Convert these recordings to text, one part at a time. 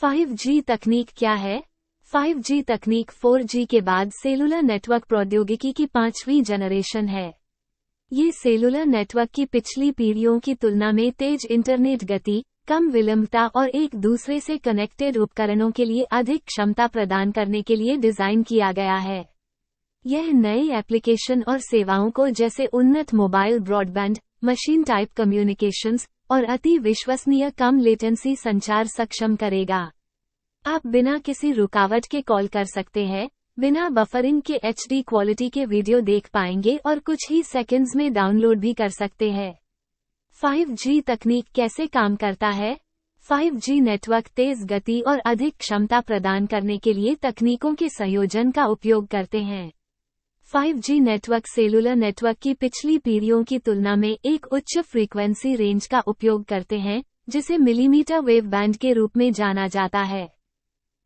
5G तकनीक क्या है? 5G तकनीक 4G के बाद सेलुलर नेटवर्क प्रौद्योगिकी की 5वीं जनरेशन है। ये सेलुलर नेटवर्क की पिछली पीढ़ियों की तुलना में तेज इंटरनेट गति, कम विलंबता और एक दूसरे से कनेक्टेड उपकरणों के लिए अधिक क्षमता प्रदान करने के लिए डिजाइन किया गया है। यह नए एप्लीकेशन और सेवाओं को जैसे उन्नत mobile broadband, machine type communications और अति विश्वसनीय कम लेटेंसी संचार सक्षम करेगा। आप बिना किसी रुकावट के कॉल कर सकते हैं, बिना बफरिंग के HD क्वालिटी के वीडियो देख पाएंगे और कुछ ही सेकंड्स में डाउनलोड भी कर सकते हैं। 5G तकनीक कैसे काम करता है? 5G नेटवर्क तेज गति और अधिक क्षमता प्रदान करने के लिए तकनीकों के संयोजन का उपयोग करते हैं। 5G नेटवर्क सेलुलर नेटवर्क की पिछली पीढ़ियों की तुलना में एक उच्च फ्रीक्वेंसी रेंज का उपयोग करते हैं, जिसे मिलीमीटर वेव बैंड के रूप में जाना जाता है।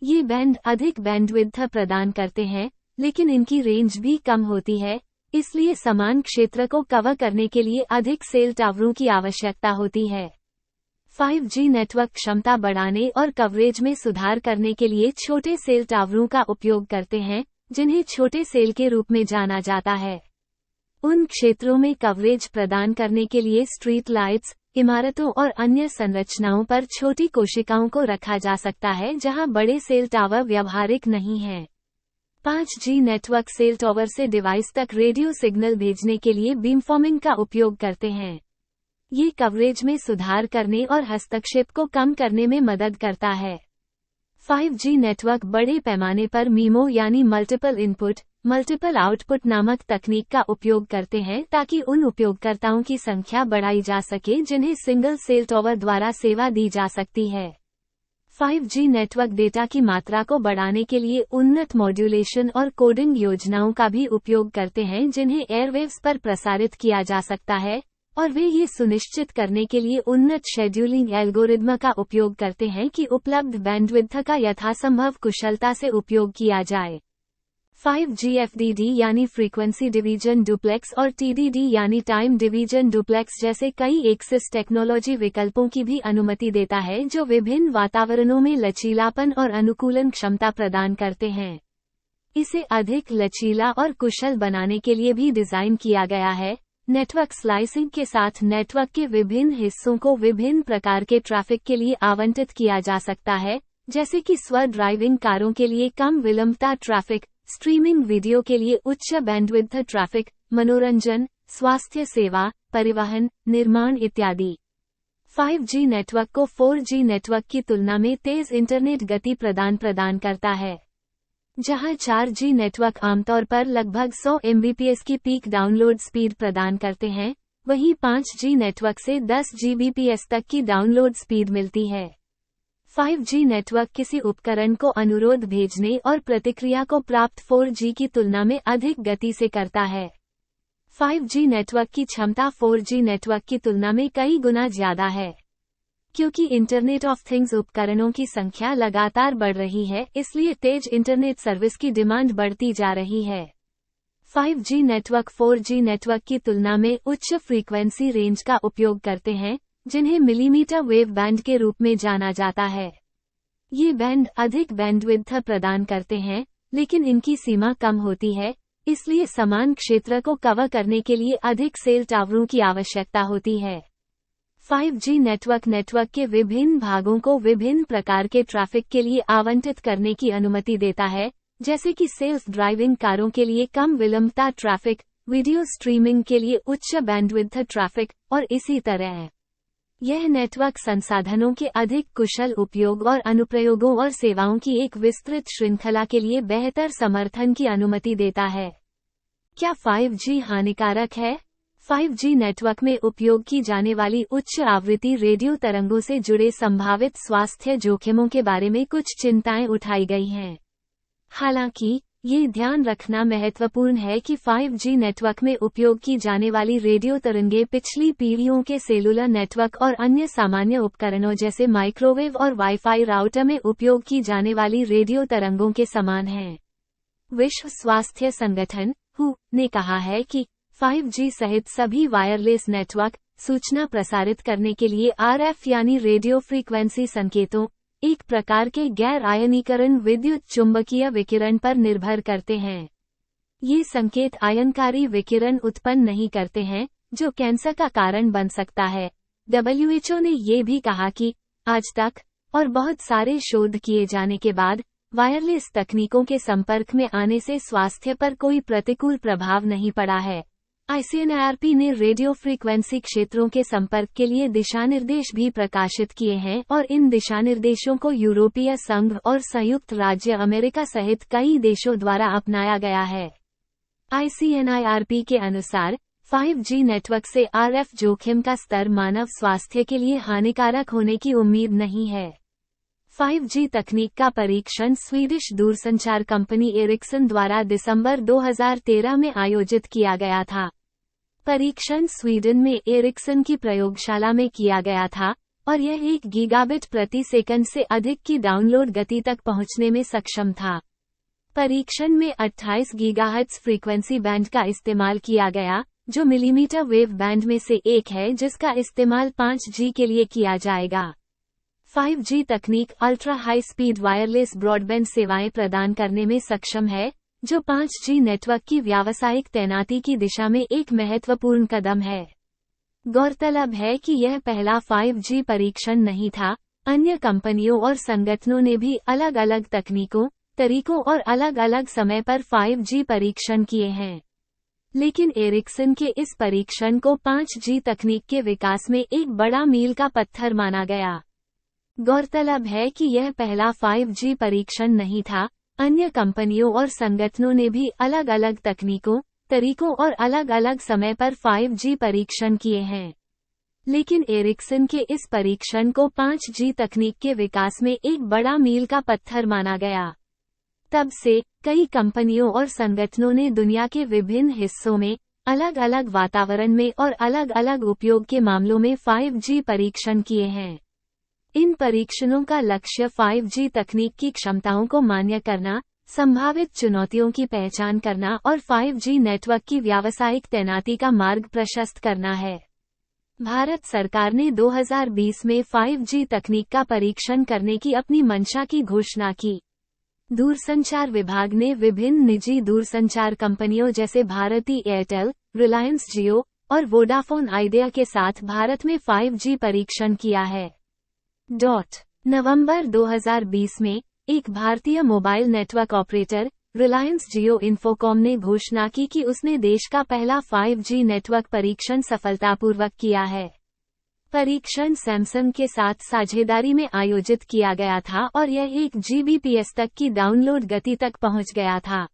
ये बैंड अधिक बैंडविड्थ प्रदान करते हैं, लेकिन इनकी रेंज भी कम होती है, इसलिए समान क्षेत्र को कवर करने के लिए अधिक सेल टावरों की आवश्यकता होती है। 5G नेटवर्क क्षमता बढ़ाने और कवरेज में सुधार करने के लिए छोटे सेल टावरों का उपयोग करते हैं, जिन्हें छोटे सेल के रूप में जाना जाता है। उन क्षेत्रों में कवरेज प्रदान करने के लिए स्ट्रीट लाइट्स, इमारतों और अन्य संरचनाओं पर छोटी कोशिकाओं को रखा जा सकता है जहां बड़े सेल टावर व्यावहारिक नहीं हैं। 5G नेटवर्क सेल टावर से डिवाइस तक रेडियो सिग्नल भेजने के लिए बीमफॉर्मिंग का उपयोग करते हैं। ये कवरेज में सुधार करने और हस्तक्षेप को कम करने में मदद करता है। 5G नेटवर्क बड़े पैमाने पर मीमो यानी मल्टीपल इनपुट, मल्टीपल आउटपुट नामक तकनीक का उपयोग करते हैं ताकि उन उपयोगकर्ताओं की संख्या बढ़ाई जा सके जिन्हें सिंगल सेल टावर द्वारा सेवा दी जा सकती है। 5G नेटवर्क डेटा की मात्रा को बढ़ाने के लिए उन्नत मॉड्यूलेशन और कोडिंग योजनाओं का भी उपयोग करते हैं जिन्हें एयरवेव्स पर प्रसारित किया जा सकता है, और वे ये सुनिश्चित करने के लिए उन्नत शेड्यूलिंग एल्गोरिदम का उपयोग करते हैं कि उपलब्ध बैंडविड्थ का यथासंभव कुशलता से उपयोग किया जाए। 5G FDD यानी फ्रीक्वेंसी डिवीजन डुप्लेक्स और TDD यानी टाइम डिवीजन डुप्लेक्स जैसे कई एक्सिस टेक्नोलॉजी विकल्पों की भी अनुमति देता है जो विभिन्न वातावरणों में लचीलापन और अनुकूलन क्षमता प्रदान करते हैं। इसे अधिक लचीला और कुशल बनाने के लिए भी डिजाइन किया गया है। नेटवर्क स्लाइसिंग के साथ नेटवर्क के विभिन्न हिस्सों को विभिन्न प्रकार के ट्रैफिक के लिए आवंटित किया जा सकता है, जैसे कि स्व ड्राइविंग कारों के लिए कम विलंबता ट्रैफिक, स्ट्रीमिंग वीडियो के लिए उच्च बैंडविड्थ ट्रैफिक, मनोरंजन, स्वास्थ्य सेवा, परिवहन, निर्माण इत्यादि। 5G नेटवर्क को 4G नेटवर्क की तुलना में तेज इंटरनेट गति प्रदान करता है। जहां 4G नेटवर्क आमतौर पर लगभग 100 Mbps की पीक डाउनलोड स्पीड प्रदान करते हैं, वहीं 5G नेटवर्क से 10 Gbps तक की डाउनलोड स्पीड मिलती है। 5G नेटवर्क किसी उपकरण को अनुरोध भेजने और प्रतिक्रिया को प्राप्त 4G की तुलना में अधिक गति से करता है। 5G नेटवर्क की क्षमता 4G नेटवर्क की तुलना में कई गुना ज्यादा है। क्योंकि इंटरनेट ऑफ थिंग्स उपकरणों की संख्या लगातार बढ़ रही है, इसलिए तेज इंटरनेट सर्विस की डिमांड बढ़ती जा रही है। 5G नेटवर्क 4G नेटवर्क की तुलना में उच्च फ्रीक्वेंसी रेंज का उपयोग करते हैं, जिन्हें मिलीमीटर वेव बैंड के रूप में जाना जाता है। ये बैंड अधिक बैंडविड्थ प्रदान करते हैं, लेकिन इनकी सीमा कम होती है, इसलिए समान क्षेत्र को कवर करने के लिए अधिक सेल टावरों की आवश्यकता होती है। 5G नेटवर्क के विभिन्न भागों को विभिन्न प्रकार के ट्रैफिक के लिए आवंटित करने की अनुमति देता है, जैसे कि सेल्फ ड्राइविंग कारों के लिए कम विलंबता ट्रैफिक, वीडियो स्ट्रीमिंग के लिए उच्च बैंडविड्थ ट्रैफिक, और इसी तरह। यह नेटवर्क संसाधनों के अधिक कुशल उपयोग और अनुप्रयोगों और सेवाओं की एक विस्तृत श्रृंखला के लिए बेहतर समर्थन की अनुमति देता है। क्या 5G हानिकारक है? 5G नेटवर्क में उपयोग की जाने वाली उच्च आवृत्ति रेडियो तरंगों से जुड़े संभावित स्वास्थ्य जोखिमों के बारे में कुछ चिंताएं उठाई गई हैं। हालांकि, ये ध्यान रखना महत्वपूर्ण है कि 5G नेटवर्क में उपयोग की जाने वाली रेडियो तरंगें पिछली पीढ़ियों के सेलुलर नेटवर्क और अन्य सामान्य उपकरणों जैसे माइक्रोवेव और वाईफाई राउटर में उपयोग की जाने वाली रेडियो तरंगों के समान हैं। विश्व स्वास्थ्य संगठन WHO ने कहा है कि 5G सहित सभी वायरलेस नेटवर्क सूचना प्रसारित करने के लिए RF यानी रेडियो फ्रीक्वेंसी संकेतों एक प्रकार के गैर आयनीकरण विद्युत चुंबकीय विकिरण पर निर्भर करते हैं। ये संकेत आयनकारी विकिरण उत्पन्न नहीं करते हैं, जो कैंसर का कारण बन सकता है। WHO ने ये भी कहा कि आज तक और बहुत सारे शोध किए जाने के बाद वायरलेस तकनीकों के संपर्क में आने से स्वास्थ्य पर कोई प्रतिकूल प्रभाव नहीं पड़ा है। ICNIRP ने रेडियो फ्रीक्वेंसी क्षेत्रों के संपर्क के लिए दिशानिर्देश भी प्रकाशित किए हैं और इन दिशानिर्देशों को यूरोपीय संघ और संयुक्त राज्य अमेरिका सहित कई देशों द्वारा अपनाया गया है। ICNIRP के अनुसार 5G नेटवर्क से RF जोखिम का स्तर मानव स्वास्थ्य के लिए हानिकारक होने की उम्मीद नहीं है। 5G तकनीक का परीक्षण स्वीडिश दूरसंचार कंपनी एरिक्सन द्वारा दिसंबर 2013 में आयोजित किया गया था। परीक्षण स्वीडन में एरिक्सन की प्रयोगशाला में किया गया था और यह 1 गीगाबिट प्रति सेकंड से अधिक की डाउनलोड गति तक पहुंचने में सक्षम था। परीक्षण में 28 गीगाहर्ट्ज फ्रीक्वेंसी बैंड का इस्तेमाल किया गया, जो मिलीमीटर वेव बैंड में से एक है जिसका इस्तेमाल 5G के लिए किया जाएगा। 5G तकनीक ultra high speed wireless broadband सेवाएं प्रदान करने में सक्षम है, जो 5G नेटवर्क की व्यावसायिक तैनाती की दिशा में एक महत्वपूर्ण कदम है। गौरतलब है कि यह पहला 5G परीक्षण नहीं था। अन्य कंपनियों और संगठनों ने भी अलग अलग तकनीकों, तरीकों और अलग अलग समय पर 5G परीक्षण किए हैं, लेकिन एरिक्सन के इस परीक्षण को 5G तकनीक के विकास में एक बड़ा मील का पत्थर माना गया। गौरतलब है कि यह पहला 5G परीक्षण नहीं था। अन्य कंपनियों और संगठनों ने भी अलग अलग तकनीकों, तरीकों और अलग अलग समय पर 5G परीक्षण किए हैं, लेकिन एरिक्सन के इस परीक्षण को 5G तकनीक के विकास में एक बड़ा मील का पत्थर माना गया। तब से कई कंपनियों और संगठनों ने दुनिया के विभिन्न हिस्सों में, अलग अलग वातावरण में और अलग अलग उपयोग के मामलों में 5G परीक्षण किए हैं। इन परीक्षणों का लक्ष्य 5G तकनीक की क्षमताओं को मान्य करना, संभावित चुनौतियों की पहचान करना और 5G नेटवर्क की व्यावसायिक तैनाती का मार्ग प्रशस्त करना है। भारत सरकार ने 2020 में 5G तकनीक का परीक्षण करने की अपनी मंशा की घोषणा की। दूरसंचार विभाग ने विभिन्न निजी दूरसंचार कंपनियों जैसे भारती एयरटेल, रिलायंस जियो और वोडाफोन आइडिया के साथ भारत में 5G परीक्षण किया है। नवंबर 2020 में एक भारतीय मोबाइल नेटवर्क ऑपरेटर रिलायंस जियो इन्फोकॉम ने घोषणा की कि उसने देश का पहला 5G नेटवर्क परीक्षण सफलतापूर्वक किया है। परीक्षण सैमसंग के साथ साझेदारी में आयोजित किया गया था और यह 1 Gbps तक की डाउनलोड गति तक पहुंच गया था।